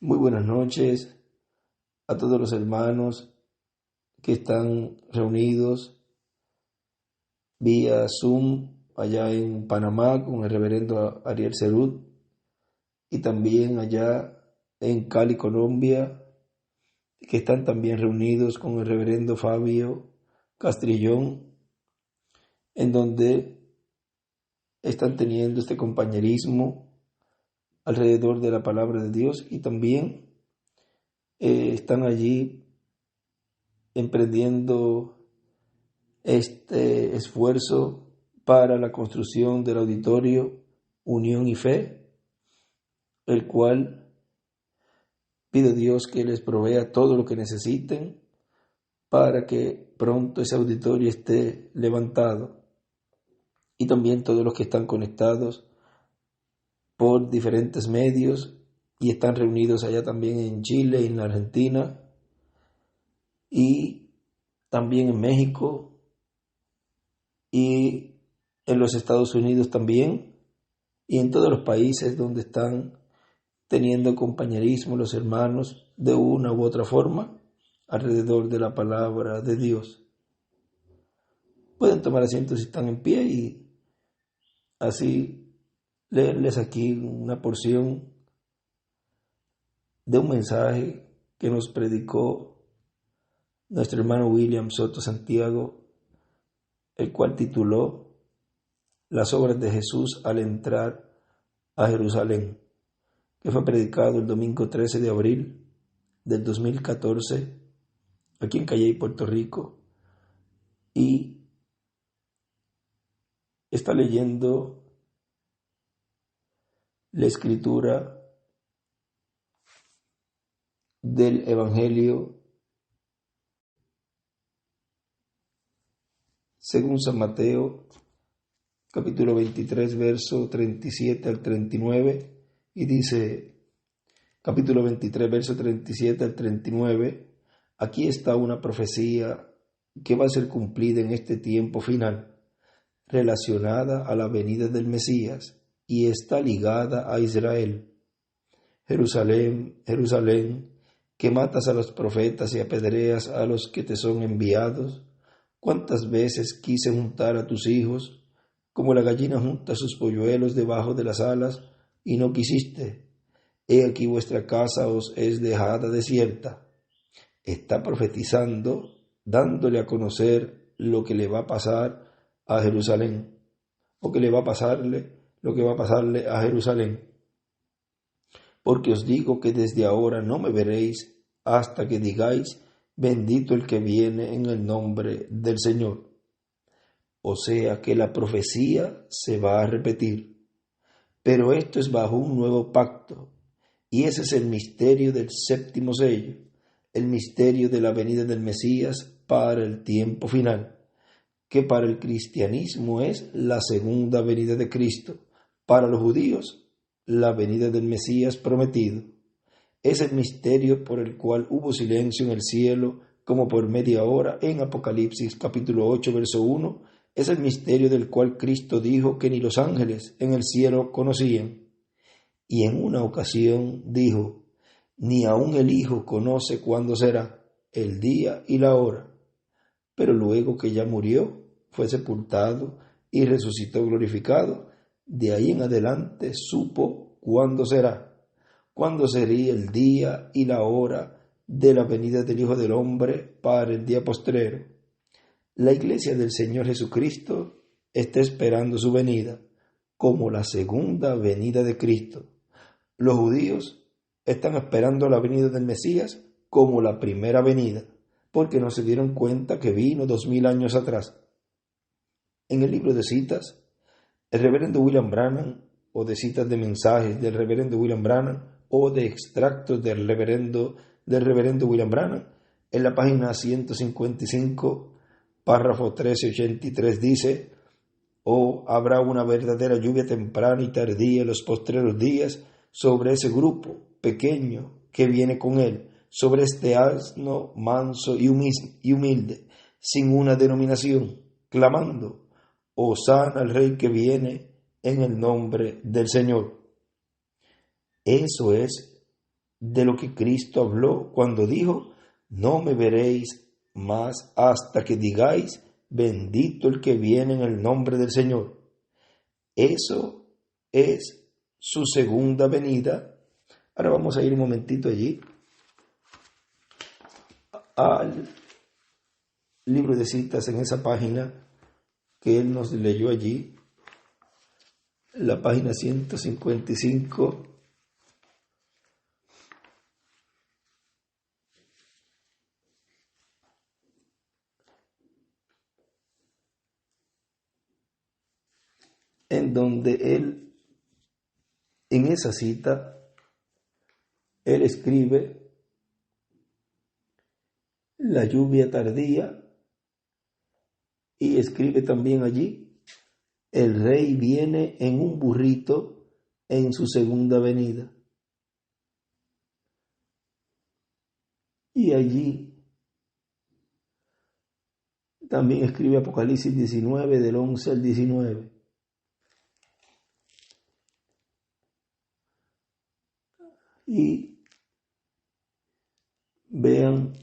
Muy buenas noches a todos los hermanos que están reunidos vía Zoom allá en Panamá con el reverendo Ariel Cerut y también allá en Cali, Colombia, que están también reunidos con el reverendo Fabio Castrillón, en donde están teniendo este compañerismo alrededor de la palabra de Dios y también están allí emprendiendo este esfuerzo para la construcción del auditorio Unión y Fe, el cual pido a Dios que les provea todo lo que necesiten para que pronto ese auditorio esté levantado, y también todos los que están conectados por diferentes medios y están reunidos allá también en Chile, en la Argentina y también en México y en los Estados Unidos también, y en todos los países donde están teniendo compañerismo los hermanos de una u otra forma alrededor de la palabra de Dios. Pueden tomar asiento si están en pie y así leerles aquí una porción de un mensaje que nos predicó nuestro hermano William Soto Santiago, el cual tituló Las obras de Jesús al entrar a Jerusalén, que fue predicado el domingo 13 de abril del 2014 aquí en Calley, Puerto Rico, y está leyendo la escritura del Evangelio según San Mateo, capítulo 23, verso 37 al 39, y dice, capítulo 23, verso 37 al 39, aquí está una profecía que va a ser cumplida en este tiempo final, relacionada a la venida del Mesías, y está ligada a Israel. Jerusalén, Jerusalén, que matas a los profetas y apedreas a los que te son enviados, ¿cuántas veces quise juntar a tus hijos, como la gallina junta sus polluelos debajo de las alas, y no quisiste? He aquí vuestra casa os es dejada desierta. Está profetizando, dándole a conocer lo que le va a pasar a Jerusalén, o que le va a pasarle, lo que va a pasarle a Jerusalén. Porque os digo que desde ahora no me veréis hasta que digáis, bendito el que viene en el nombre del Señor. O sea que la profecía se va a repetir, pero esto es bajo un nuevo pacto, y ese es el misterio del séptimo sello, el misterio de la venida del Mesías para el tiempo final, que para el cristianismo es la segunda venida de Cristo, para los judíos la venida del Mesías prometido. Es el misterio por el cual hubo silencio en el cielo como por media hora en Apocalipsis capítulo 8 verso 1. Es el misterio del cual Cristo dijo que ni los ángeles en el cielo conocían. Y en una ocasión dijo, ni aun el Hijo conoce cuándo será el día y la hora. Pero luego que ya murió, fue sepultado y resucitó glorificado, de ahí en adelante supo cuándo será. ¿Cuándo sería el día y la hora de la venida del Hijo del Hombre para el día postrero? La Iglesia del Señor Jesucristo está esperando su venida como la segunda venida de Cristo. Los judíos están esperando la venida del Mesías como la primera venida, porque no se dieron cuenta que vino 2000 años atrás. En el libro de citas, el reverendo William Branham, o de citas de mensajes del reverendo William Branham, o de extractos del reverendo William Branham, en la página 155, párrafo 1383 dice, habrá una verdadera lluvia temprana y tardía en los postreros días sobre ese grupo pequeño que viene con él, sobre este asno manso y humilde, sin una denominación, clamando, Hosana al Rey que viene en el nombre del Señor. Eso es de lo que Cristo habló cuando dijo: no me veréis más hasta que digáis: bendito el que viene en el nombre del Señor. Eso es su segunda venida. Ahora vamos a ir un momentito allí al libro de citas, en esa página que él nos leyó allí, la página 155. En donde él, en esa cita, él escribe: la lluvia tardía, y escribe también allí: el rey viene en un burrito en su segunda venida. Y allí también escribe Apocalipsis 19, del 11 al 19. Y vean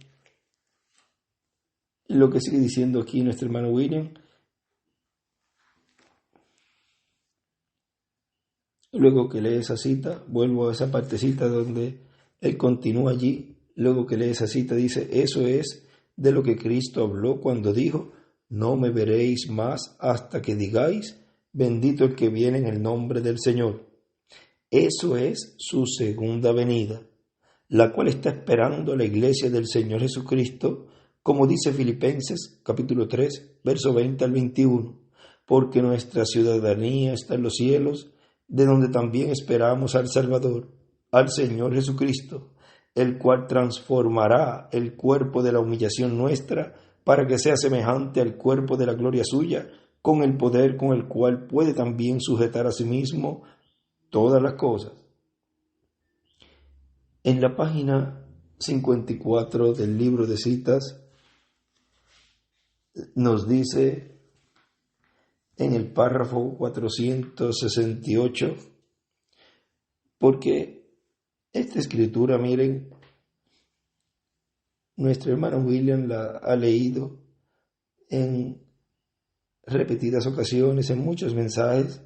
lo que sigue diciendo aquí nuestro hermano William. Luego que lee esa cita, vuelvo a esa partecita donde él continúa allí. Luego que lee esa cita dice: eso es de lo que Cristo habló cuando dijo: no me veréis más hasta que digáis: bendito el que viene en el nombre del Señor. Eso es su segunda venida, la cual está esperando la iglesia del Señor Jesucristo, como dice Filipenses capítulo 3, verso 20 al 21, porque nuestra ciudadanía está en los cielos, de donde también esperamos al Salvador, al Señor Jesucristo, el cual transformará el cuerpo de la humillación nuestra para que sea semejante al cuerpo de la gloria suya, con el poder con el cual puede también sujetar a sí mismo todas las cosas. En la página 54 del libro de citas nos dice, en el párrafo 468, porque esta escritura, miren, nuestro hermano William la ha leído en repetidas ocasiones, en muchos mensajes,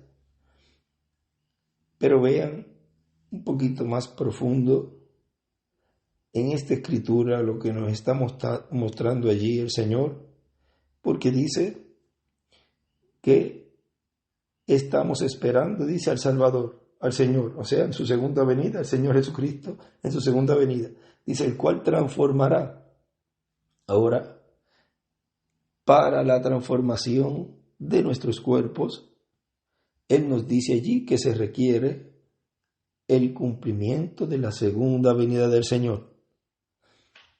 pero vean un poquito más profundo en esta escritura lo que nos está mostrando allí el Señor, porque dice que estamos esperando, dice, al Salvador, al Señor, o sea, en su segunda venida, el Señor Jesucristo, en su segunda venida, dice, el cual transformará. Ahora, para la transformación de nuestros cuerpos, Él nos dice allí que se requiere el cumplimiento de la segunda venida del Señor.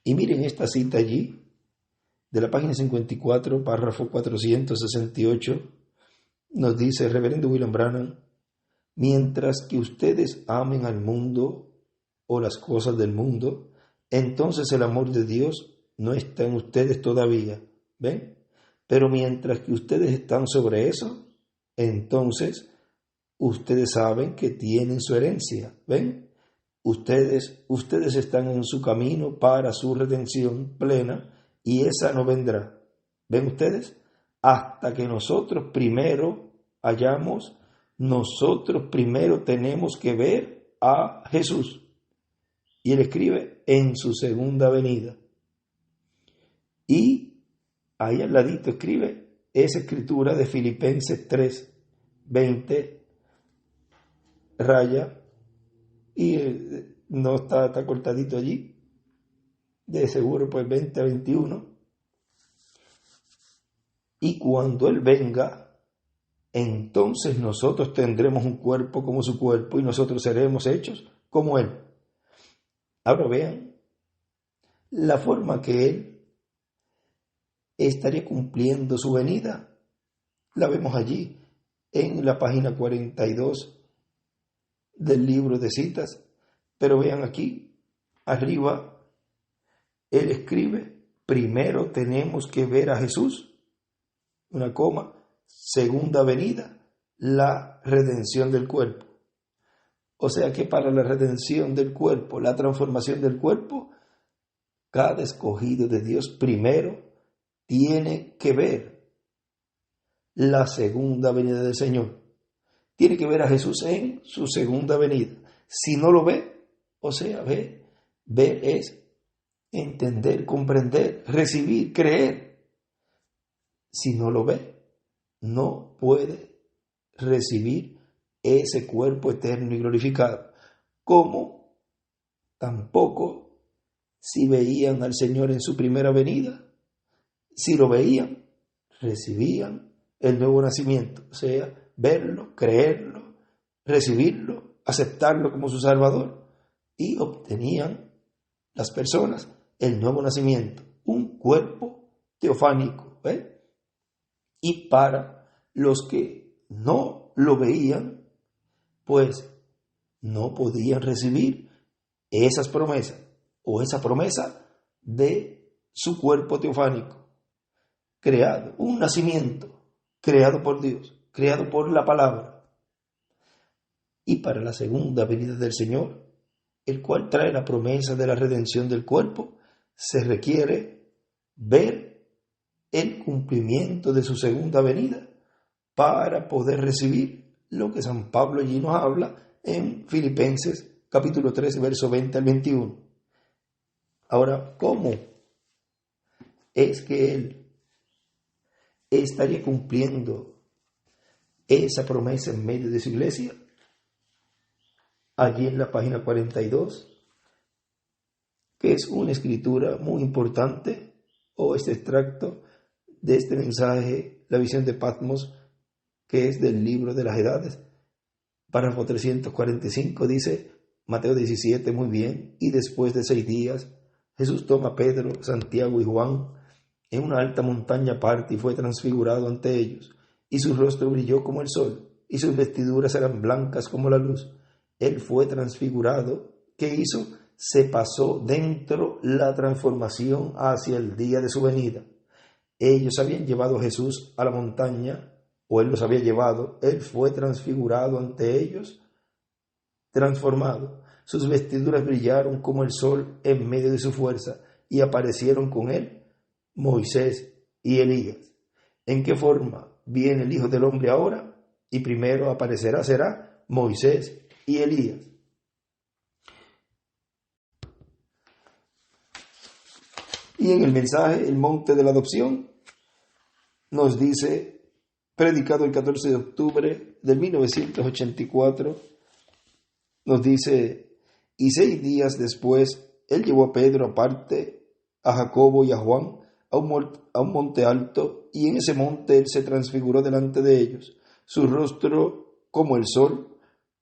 Y miren esta cita allí, de la página 54, párrafo 468, nos dice el reverendo William Branham: mientras que ustedes amen al mundo o las cosas del mundo, entonces el amor de Dios no está en ustedes todavía, ¿ven? Pero mientras que ustedes están sobre eso, entonces ustedes saben que tienen su herencia, ¿ven? Ustedes están en su camino para su redención plena, y esa no vendrá. ¿Ven ustedes? Hasta que nosotros primero tenemos que ver a Jesús. Y él escribe: en su segunda venida. Y ahí al ladito escribe esa escritura de Filipenses 3, 20, raya, y no está cortadito allí, de seguro pues 20 a 21. Y cuando Él venga, entonces nosotros tendremos un cuerpo como su cuerpo y nosotros seremos hechos como Él. Ahora vean la forma que Él estaría cumpliendo su venida. La vemos allí en la página 42 del libro de citas. Pero vean aquí, arriba, Él escribe: primero tenemos que ver a Jesús, una coma, segunda venida, la redención del cuerpo. O sea que para la redención del cuerpo, la transformación del cuerpo, cada escogido de Dios primero tiene que ver la segunda venida del Señor. Tiene que ver a Jesús en su segunda venida. Si no lo ve, o sea, ver es entender, comprender, recibir, creer. Si no lo ve, no puede recibir ese cuerpo eterno y glorificado. Como tampoco si veían al Señor en su primera venida, si lo veían, recibían el nuevo nacimiento, o sea, verlo, creerlo, recibirlo, aceptarlo como su Salvador, y obtenían las personas el nuevo nacimiento, un cuerpo teofánico. Y para los que no lo veían, pues no podían recibir esas promesas o esa promesa de su cuerpo teofánico, creado, un nacimiento creado por Dios, creado por la palabra. Y para la segunda venida del Señor, el cual trae la promesa de la redención del cuerpo, se requiere ver el cumplimiento de su segunda venida para poder recibir lo que San Pablo allí nos habla en Filipenses capítulo 3, verso 20 al 21. Ahora, ¿cómo es que Él estaría cumpliendo esa promesa en medio de su iglesia? Allí en la página 42, que es una escritura muy importante, o este extracto de este mensaje, la visión de Patmos, que es del libro de las edades. Párrafo 345 dice, Mateo 17, muy bien, y después de 6 días, Jesús toma a Pedro, Santiago y Juan en una alta montaña aparte y fue transfigurado ante ellos, y su rostro brilló como el sol, y sus vestiduras eran blancas como la luz. Él fue transfigurado. ¿Qué hizo? Se pasó dentro la transformación hacia el día de su venida. Ellos habían llevado a Jesús a la montaña, o Él los había llevado. Él fue transfigurado ante ellos, transformado. Sus vestiduras brillaron como el sol en medio de su fuerza, y aparecieron con Él Moisés y Elías. ¿En qué forma viene el Hijo del Hombre ahora? Y primero aparecerá será Moisés y Elías. Y en el mensaje, el monte de la adopción, nos dice, predicado el 14 de octubre de 1984, nos dice, y 6 días después, él llevó a Pedro aparte, a Jacobo y a Juan, a un monte alto, y en ese monte él se transfiguró delante de ellos, su rostro como el sol.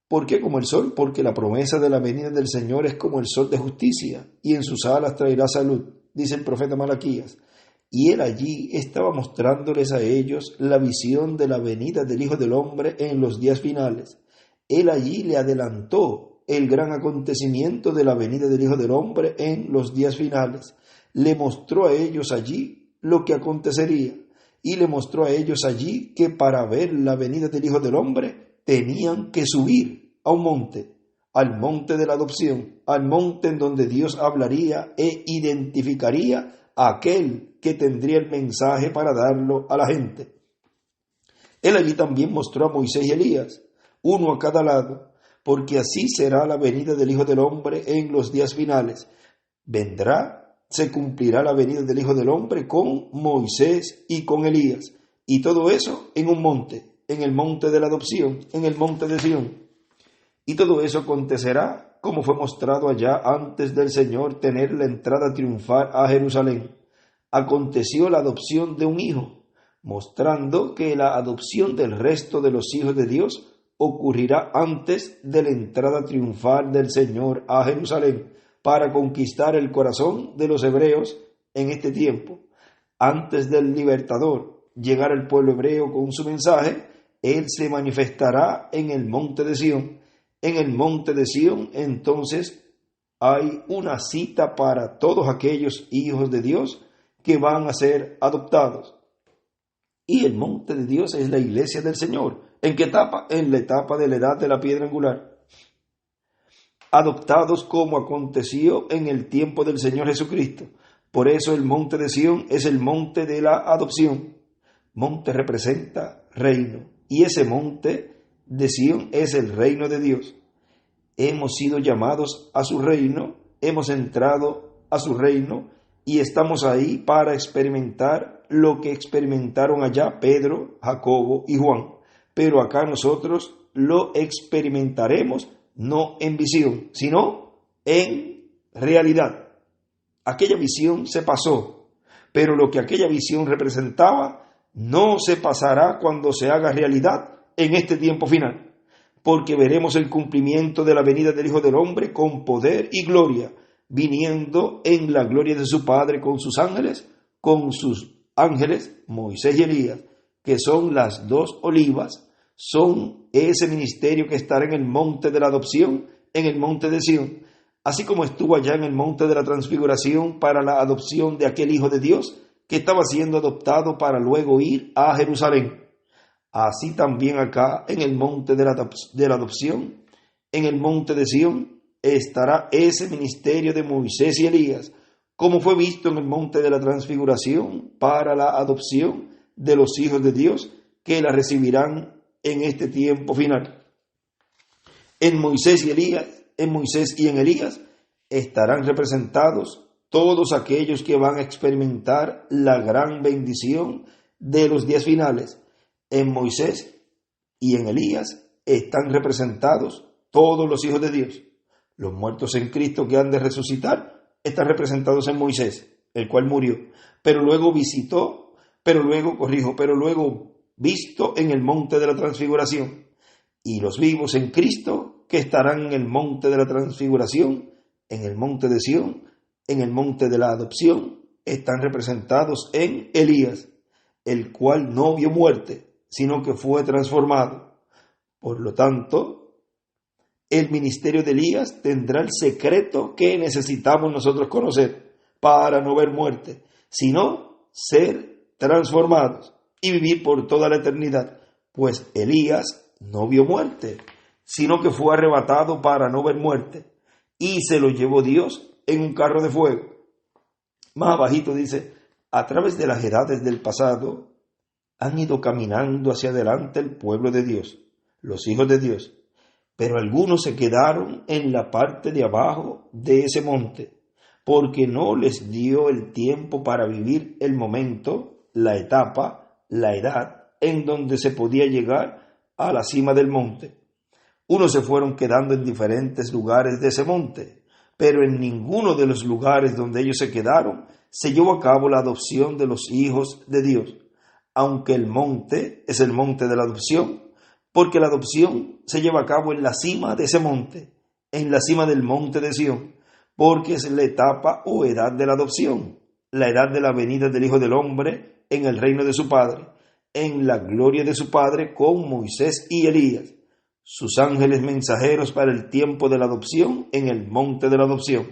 ¿Por qué como el sol? Porque la promesa de la venida del Señor es como el sol de justicia, y en sus alas traerá salud, dice el profeta Malaquías. Y él allí estaba mostrándoles a ellos la visión de la venida del Hijo del Hombre en los días finales. Él allí le adelantó el gran acontecimiento de la venida del Hijo del Hombre en los días finales. Le mostró a ellos allí lo que acontecería, y le mostró a ellos allí que para ver la venida del Hijo del Hombre tenían que subir a un monte, al monte de la adopción, al monte en donde Dios hablaría e identificaría a aquel que tendría el mensaje para darlo a la gente. Él allí también mostró a Moisés y Elías, uno a cada lado, porque así será la venida del Hijo del Hombre en los días finales. Vendrá, se cumplirá la venida del Hijo del Hombre con Moisés y con Elías, y todo eso en un monte, en el monte de la adopción, en el monte de Sión. Y todo eso acontecerá como fue mostrado allá antes del Señor tener la entrada triunfal a Jerusalén. Aconteció la adopción de un hijo, mostrando que la adopción del resto de los hijos de Dios ocurrirá antes de la entrada triunfal del Señor a Jerusalén para conquistar el corazón de los hebreos en este tiempo. Antes del libertador llegar al pueblo hebreo con su mensaje, Él se manifestará en el monte de Sión. En el monte de Sión, entonces, hay una cita para todos aquellos hijos de Dios que van a ser adoptados. Y el monte de Dios es la iglesia del Señor. ¿En qué etapa? En la etapa de la edad de la piedra angular. adoptados como aconteció en el tiempo del Señor Jesucristo. Por eso el monte de Sión es el monte de la adopción. Monte representa reino, y ese monte de Sión es el reino de Dios. Hemos sido llamados a su reino, hemos entrado a su reino y estamos ahí para experimentar lo que experimentaron allá Pedro, Jacobo y Juan. Pero acá nosotros lo experimentaremos no en visión, sino en realidad. Aquella visión se pasó, pero lo que aquella visión representaba no se pasará cuando se haga realidad en este tiempo final, porque veremos el cumplimiento de la venida del Hijo del Hombre con poder y gloria, viniendo en la gloria de su Padre con sus ángeles, Moisés y Elías, que son las dos olivas, son ese ministerio que estará en el monte de la adopción, en el monte de Sión, así como estuvo allá en el monte de la transfiguración para la adopción de aquel Hijo de Dios que estaba siendo adoptado para luego ir a Jerusalén. Así también acá en el monte de la adopción, en el monte de Sión, estará ese ministerio de Moisés y Elías, como fue visto en el monte de la transfiguración para la adopción de los hijos de Dios que la recibirán en este tiempo final. En Moisés y en Elías estarán representados todos aquellos que van a experimentar la gran bendición de los días finales. En Moisés y en Elías están representados todos los hijos de Dios. Los muertos en Cristo que han de resucitar están representados en Moisés, el cual murió, pero luego visto en el monte de la transfiguración. Y los vivos en Cristo que estarán en el monte de la transfiguración, en el monte de Sión, en el monte de la adopción, están representados en Elías, el cual no vio muerte, sino que fue transformado. Por lo tanto, el ministerio de Elías tendrá el secreto que necesitamos nosotros conocer para no ver muerte, sino ser transformados y vivir por toda la eternidad, pues Elías no vio muerte, sino que fue arrebatado para no ver muerte, y se lo llevó Dios en un carro de fuego. Más abajito dice, a través de las edades del pasado, han ido caminando hacia adelante el pueblo de Dios, los hijos de Dios, pero algunos se quedaron en la parte de abajo de ese monte, porque no les dio el tiempo para vivir el momento, la etapa, la edad en donde se podía llegar a la cima del monte. Unos se fueron quedando en diferentes lugares de ese monte, pero en ninguno de los lugares donde ellos se quedaron se llevó a cabo la adopción de los hijos de Dios, aunque el monte es el monte de la adopción, porque la adopción se lleva a cabo en la cima de ese monte, en la cima del monte de Sión, porque es la etapa o edad de la adopción, la edad de la venida del Hijo del Hombre en el reino de su Padre, en la gloria de su Padre con Moisés y Elías, sus ángeles mensajeros para el tiempo de la adopción en el monte de la adopción.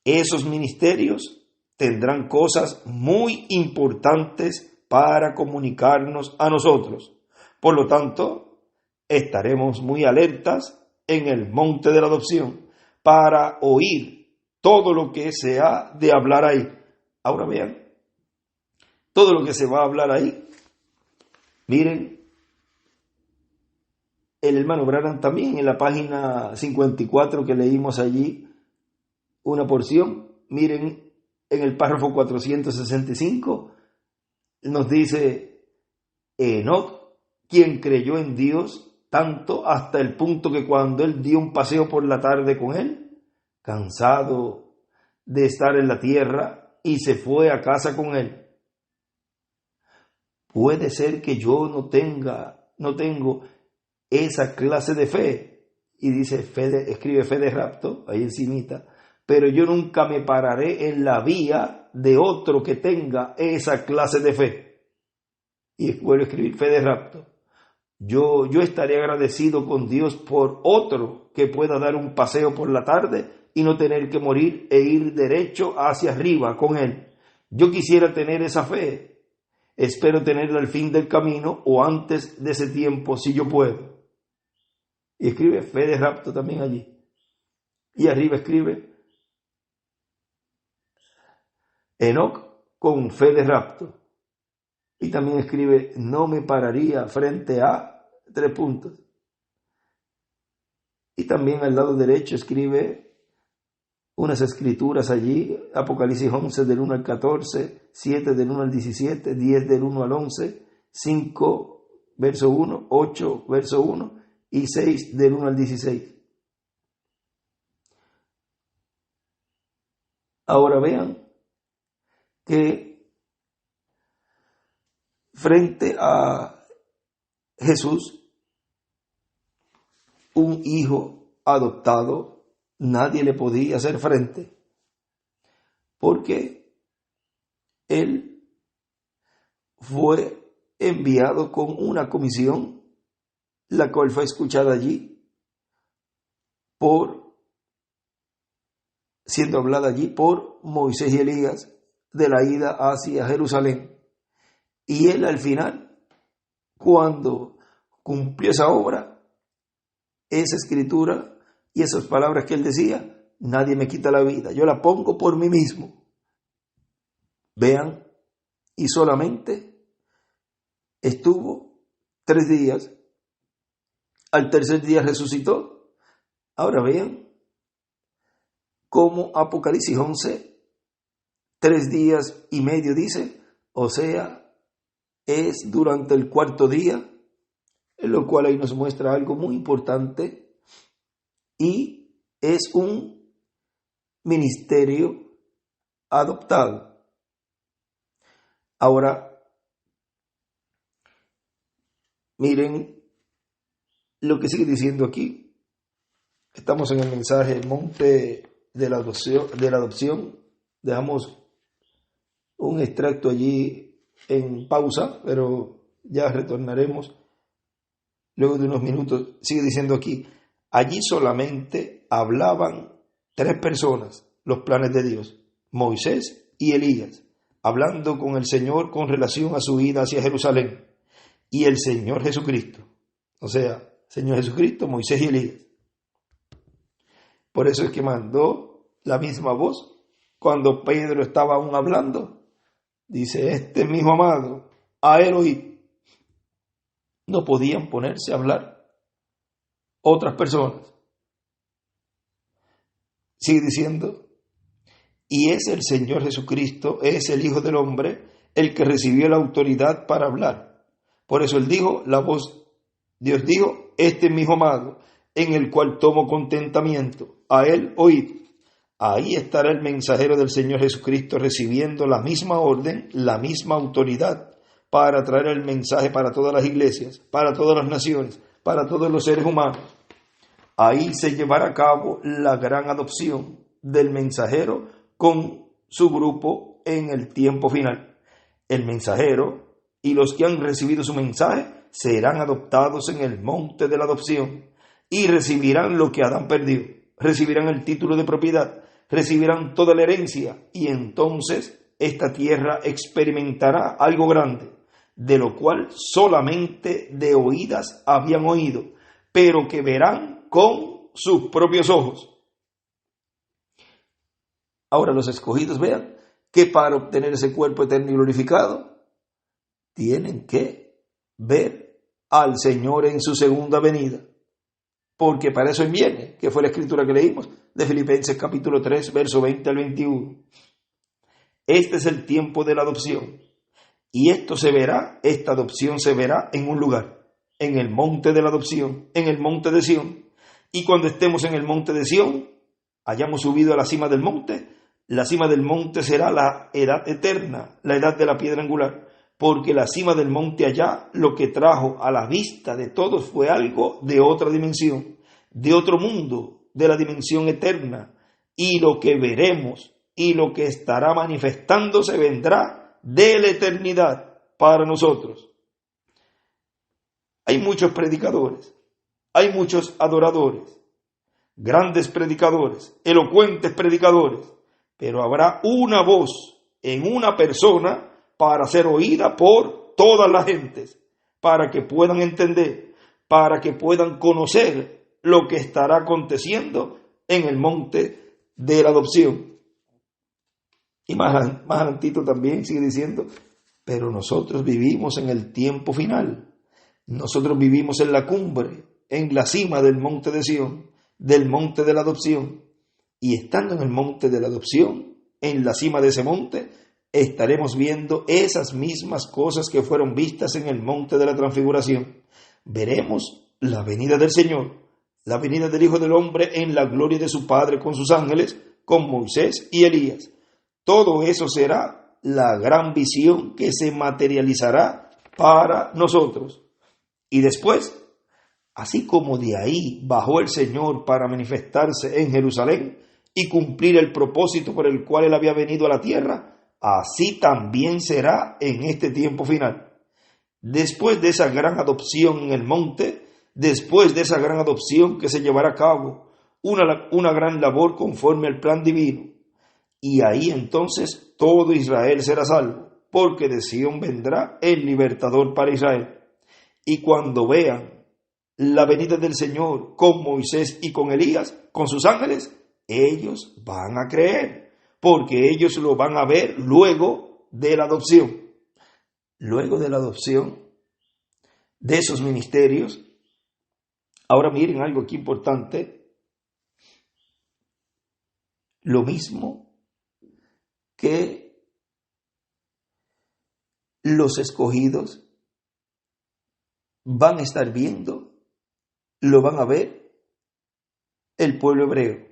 Esos ministerios tendrán cosas muy importantes para comunicarnos a nosotros. Por lo tanto, estaremos muy alertas en el monte de la adopción para oír todo lo que se ha de hablar ahí. Ahora vean, todo lo que se va a hablar ahí. Miren, el hermano Branham también en la página 54 que leímos allí una porción. Miren, en el párrafo 465 nos dice Enoc, quien creyó en Dios tanto hasta el punto que cuando él dio un paseo por la tarde con él, cansado de estar en la tierra, y se fue a casa con él. Puede ser que yo no tengo esa clase de fe, y dice escribe fe de rapto ahí encimita, pero yo nunca me pararé en la vía de otro que tenga esa clase de fe. Y vuelvo a escribir fe de rapto. Yo estaré agradecido con Dios por otro que pueda dar un paseo por la tarde y no tener que morir e ir derecho hacia arriba con él. Yo quisiera tener esa fe. Espero tenerla al fin del camino o antes de ese tiempo si yo puedo. Y escribe fe de rapto también allí. Y arriba escribe Enoc con fe de rapto. Y también escribe, no me pararía frente a 3 puntos. Y también al lado derecho escribe unas escrituras allí, Apocalipsis 11 del 1 al 14, 7 del 1 al 17, 10 del 1 al 11, 5 verso 1, 8 verso 1 y 6 del 1 al 16. Ahora vean que frente a Jesús, un hijo adoptado, nadie le podía hacer frente, porque él fue enviado con una comisión, la cual fue escuchada allí, siendo hablada allí por Moisés y Elías, de la ida hacia Jerusalén. Y él al final, cuando cumplió esa obra, esa escritura y esas palabras que él decía, nadie me quita la vida, yo la pongo por mí mismo. Vean, y solamente estuvo 3 días, al tercer día resucitó. Ahora vean cómo Apocalipsis 11, 3 días y medio dice, o sea, es durante el 4.º día, en lo cual ahí nos muestra algo muy importante, y es un ministerio adoptado. Ahora, miren lo que sigue diciendo aquí. Estamos en el mensaje Monte de la Adopción. Dejamos un extracto allí en pausa, pero ya retornaremos luego de unos minutos. Sigue diciendo aquí, allí solamente hablaban 3 personas, los planes de Dios, Moisés y Elías, hablando con el Señor con relación a su ida hacia Jerusalén, y el Señor Jesucristo, o sea, Señor Jesucristo, Moisés y Elías. Por eso es que mandó la misma voz cuando Pedro estaba aún hablando. Dice, este es mi hijo amado, a él oíd. No podían ponerse a hablar otras personas. Sigue diciendo, y es el Señor Jesucristo, es el Hijo del Hombre, el que recibió la autoridad para hablar. Por eso él dijo, Dios dijo, este es mi hijo amado, en el cual tomo contentamiento, a él oíd. Ahí estará el mensajero del Señor Jesucristo recibiendo la misma orden, la misma autoridad para traer el mensaje para todas las iglesias, para todas las naciones, para todos los seres humanos. Ahí se llevará a cabo la gran adopción del mensajero con su grupo en el tiempo final. El mensajero y los que han recibido su mensaje serán adoptados en el monte de la adopción y recibirán lo que Adán perdió, recibirán el título de propiedad, recibirán toda la herencia y entonces esta tierra experimentará algo grande, de lo cual solamente de oídas habían oído, pero que verán con sus propios ojos. Ahora los escogidos vean que para obtener ese cuerpo eterno y glorificado, tienen que ver al Señor en su segunda venida. Porque para eso viene, que fue la escritura que leímos de Filipenses capítulo 3, verso 20 al 21. Este es el tiempo de la adopción. Y esta adopción se verá en un lugar, en el monte de la adopción, en el monte de Sión. Y cuando estemos en el monte de Sión, hayamos subido a la cima del monte, la cima del monte será la edad eterna, la edad de la piedra angular. Porque la cima del monte allá, lo que trajo a la vista de todos fue algo de otra dimensión, de otro mundo, de la dimensión eterna. Y lo que veremos y lo que estará manifestándose vendrá de la eternidad para nosotros. Hay muchos predicadores, hay muchos adoradores, grandes predicadores, elocuentes predicadores, pero habrá una voz en una persona para ser oída por todas las gentes, para que puedan entender, para que puedan conocer lo que estará aconteciendo en el monte de la adopción. Y más adelantito también sigue diciendo, pero nosotros vivimos en el tiempo final. Nosotros vivimos en la cumbre, en la cima del monte de Sión, del monte de la adopción. Y estando en el monte de la adopción, en la cima de ese monte, estaremos viendo esas mismas cosas que fueron vistas en el monte de la transfiguración. Veremos la venida del Señor, la venida del Hijo del Hombre en la gloria de su Padre con sus ángeles, con Moisés y Elías. Todo eso será la gran visión que se materializará para nosotros. Y después, así como de ahí bajó el Señor para manifestarse en Jerusalén y cumplir el propósito por el cual Él había venido a la tierra, así también será en este tiempo final. Después de esa gran adopción en el monte, después de esa gran adopción que se llevará a cabo, una gran labor conforme al plan divino. Y ahí entonces todo Israel será salvo, porque de Sión vendrá el libertador para Israel. Y cuando vean la venida del Señor con Moisés y con Elías, con sus ángeles, ellos van a creer, porque ellos lo van a ver luego de la adopción. Luego de la adopción de esos ministerios, ahora miren algo aquí importante, lo mismo que los escogidos van a estar viendo, lo van a ver el pueblo hebreo.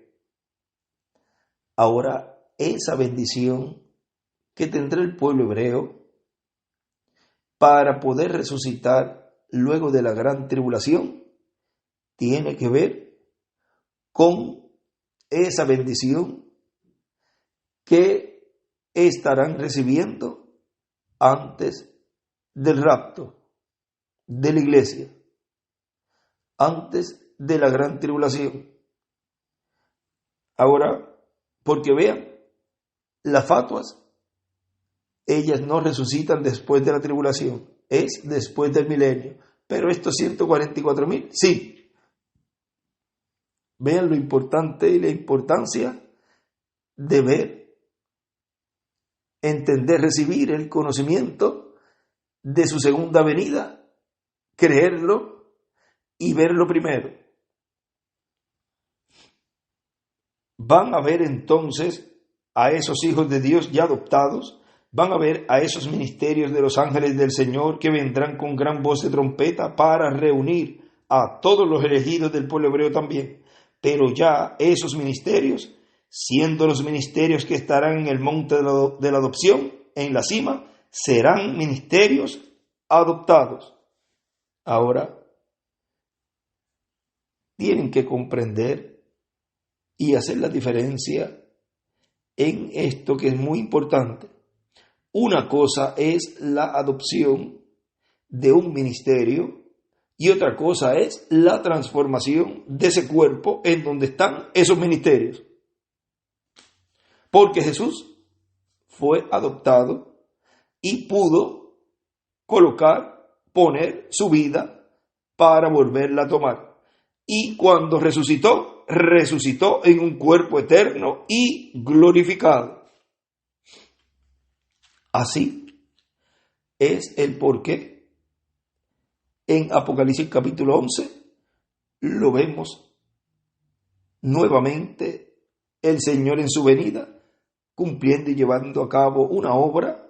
Ahora, esa bendición que tendrá el pueblo hebreo para poder resucitar luego de la gran tribulación, tiene que ver con esa bendición que estarán recibiendo antes del rapto de la iglesia, antes de la gran tribulación. Ahora, porque vean, las fatuas, ellas no resucitan después de la tribulación, es después del milenio. Pero estos 144,000, sí. Vean lo importante y la importancia de ver, entender, recibir el conocimiento de su segunda venida, creerlo y verlo primero. Van a ver entonces a esos hijos de Dios ya adoptados, van a ver a esos ministerios de los ángeles del Señor que vendrán con gran voz de trompeta para reunir a todos los elegidos del pueblo hebreo también. Pero ya esos ministerios, siendo los ministerios que estarán en el monte de la adopción, en la cima, serán ministerios adoptados. Ahora, tienen que comprender y hacer la diferencia en esto que es muy importante. Una cosa es la adopción de un ministerio y otra cosa es la transformación de ese cuerpo en donde están esos ministerios. Porque Jesús fue adoptado y pudo poner su vida para volverla a tomar. Y cuando resucitó en un cuerpo eterno y glorificado. Así es el porqué. En Apocalipsis capítulo 11 lo vemos nuevamente el Señor en su venida, cumpliendo y llevando a cabo una obra,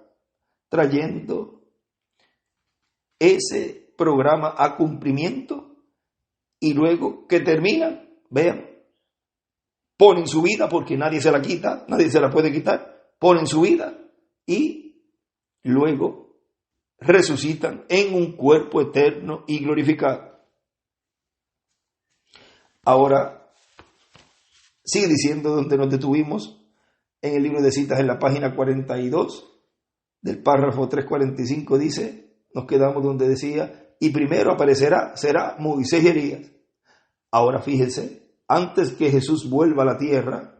trayendo ese programa a cumplimiento y luego que terminan, vean, ponen su vida porque nadie se la quita, nadie se la puede quitar, ponen su vida y luego resucitan en un cuerpo eterno y glorificado. Ahora, sigue diciendo donde nos detuvimos en el libro de citas en la página 42 del párrafo 345 dice, nos quedamos donde decía, y primero será Moisés y Elías. Ahora fíjense, antes que Jesús vuelva a la tierra,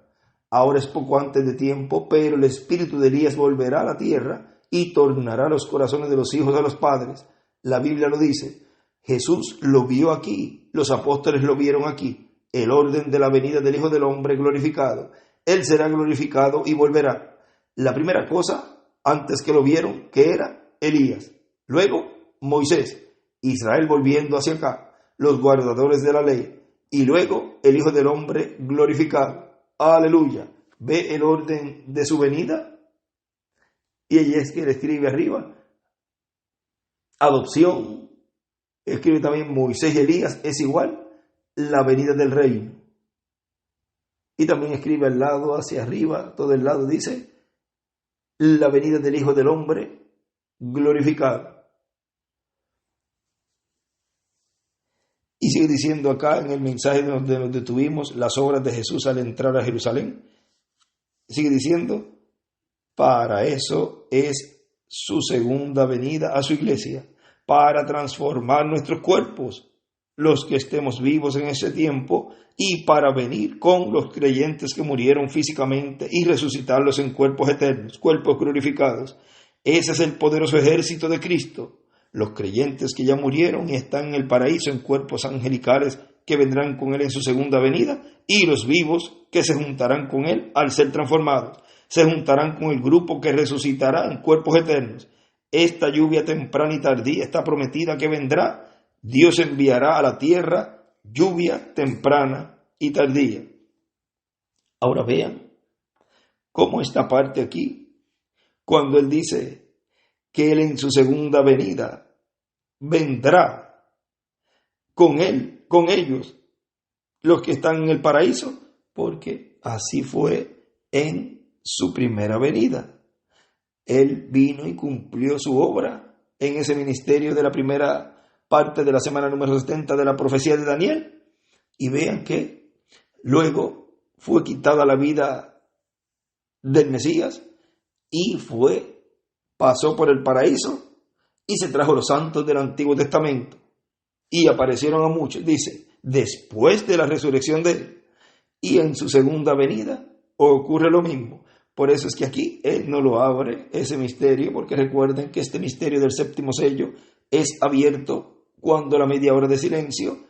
ahora es poco antes de tiempo, pero el espíritu de Elías volverá a la tierra y tornará los corazones de los hijos a los padres. La Biblia lo dice, Jesús lo vio aquí, los apóstoles lo vieron aquí. el orden de la venida del Hijo del Hombre glorificado. Él será glorificado y volverá. La primera cosa, antes que lo vieron, que era Elías. Luego, Moisés, Israel volviendo hacia acá, los guardadores de la ley. Y luego, el Hijo del Hombre glorificado. Aleluya. ¿Ve el orden de su venida? Y ella es que le escribe arriba. Adopción. Escribe también Moisés y Elías. Es igual la venida del reino. Y también escribe al lado, hacia arriba, todo el lado dice, la venida del Hijo del Hombre glorificado. Y sigue diciendo acá en el mensaje donde nos detuvimos, las obras de Jesús al entrar a Jerusalén. Sigue diciendo, para eso es su segunda venida a su iglesia, para transformar nuestros cuerpos, los que estemos vivos en ese tiempo, y para venir con los creyentes que murieron físicamente y resucitarlos en cuerpos eternos, cuerpos glorificados. Ese es el poderoso ejército de Cristo. Los creyentes que ya murieron y están en el paraíso en cuerpos angelicales que vendrán con Él en su segunda venida, y los vivos que se juntarán con Él al ser transformados. Se juntarán con el grupo que resucitará en cuerpos eternos. Esta lluvia temprana y tardía está prometida que vendrá. Dios enviará a la tierra lluvia temprana y tardía. Ahora vean cómo esta parte aquí, cuando Él dice que Él en su segunda venida vendrá con Él, con ellos, los que están en el paraíso, porque así fue en su primera venida. Él vino y cumplió su obra en ese ministerio de la primera parte de la semana número 70 de la profecía de Daniel. Y vean que luego fue quitada la vida del Mesías y pasó por el paraíso y se trajo los santos del Antiguo Testamento y aparecieron a muchos, dice, después de la resurrección de Él. Y en su segunda venida ocurre lo mismo. Por eso es que aquí Él no lo abre, ese misterio, porque recuerden que este misterio del séptimo sello es abierto cuando la media hora de silencio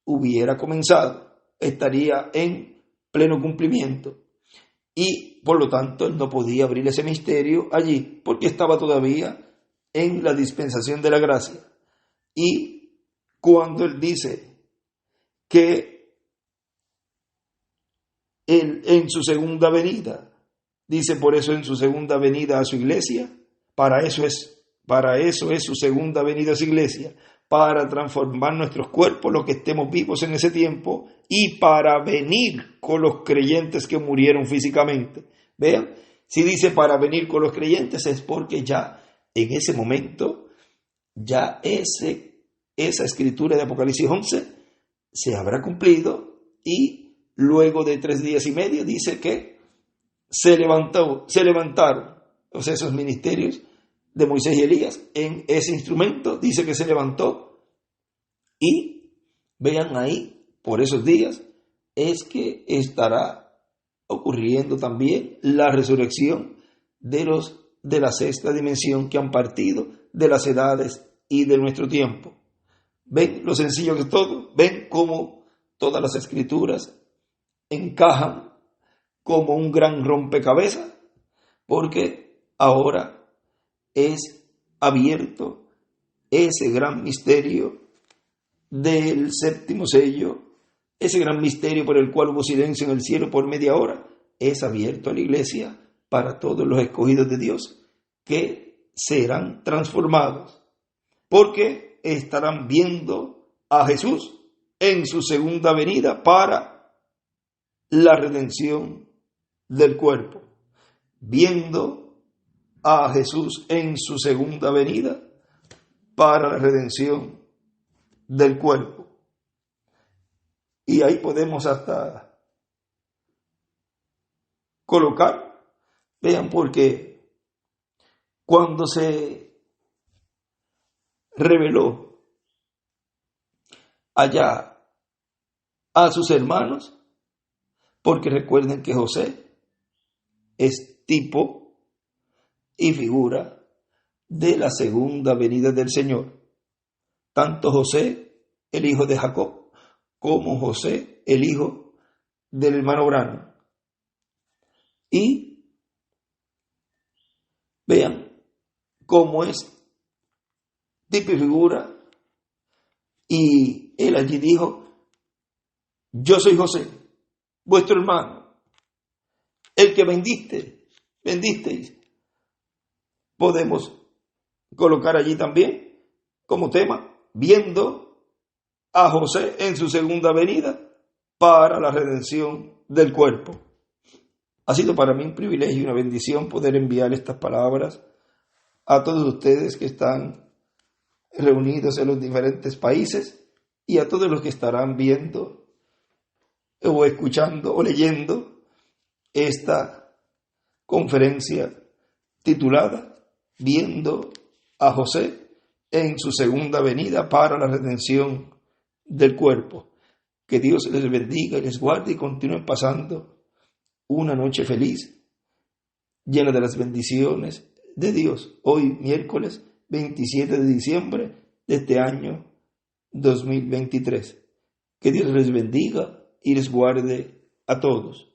hubiera comenzado. Estaría en pleno cumplimiento. Y por lo tanto Él no podía abrir ese misterio allí, porque estaba todavía en la dispensación de la gracia. Y cuando Él dice que Él en su segunda venida, dice por eso en su segunda venida a su iglesia, para eso es su segunda venida a su iglesia, para transformar nuestros cuerpos, los que estemos vivos en ese tiempo, y para venir con los creyentes que murieron físicamente. Vean, si dice para venir con los creyentes es porque ya en ese momento, ya esa escritura de Apocalipsis 11 se habrá cumplido, y luego de 3 días y medio dice que se levantaron, o sea, esos ministerios de Moisés y Elías, en ese instrumento, dice que se levantó, y vean ahí, por esos días, es que estará ocurriendo también la resurrección de los de la sexta dimensión que han partido de las edades y de nuestro tiempo. ¿Ven lo sencillo que es todo? ¿Ven cómo todas las escrituras encajan como un gran rompecabezas? Porque ahora es abierto ese gran misterio del séptimo sello, ese gran misterio por el cual hubo silencio en el cielo por media hora, es abierto a la iglesia para todos los escogidos de Dios que serán transformados, porque estarán viendo a Jesús en su segunda venida para la redención del cuerpo, viendo a Jesús en su segunda venida para la redención del cuerpo. Y ahí podemos hasta colocar, vean, porque cuando se reveló allá a sus hermanos, porque recuerden que José es tipo y figura de la segunda venida del Señor. Tanto José, el hijo de Jacob, como José, el hijo del hermano Branham. Y vean cómo es tipo y figura. Y él allí dijo: yo soy José, vuestro hermano, el que vendisteis. Podemos colocar allí también como tema, viendo a José en su segunda venida para la redención del cuerpo. Ha sido para mí un privilegio y una bendición poder enviar estas palabras a todos ustedes que están reunidos en los diferentes países y a todos los que estarán viendo o escuchando o leyendo esta conferencia titulada Viendo a José en su segunda venida para la redención del cuerpo. Que Dios les bendiga y les guarde y continúen pasando una noche feliz, llena de las bendiciones de Dios. Hoy, miércoles 27 de diciembre de este año 2023. Que Dios les bendiga y les guarde a todos.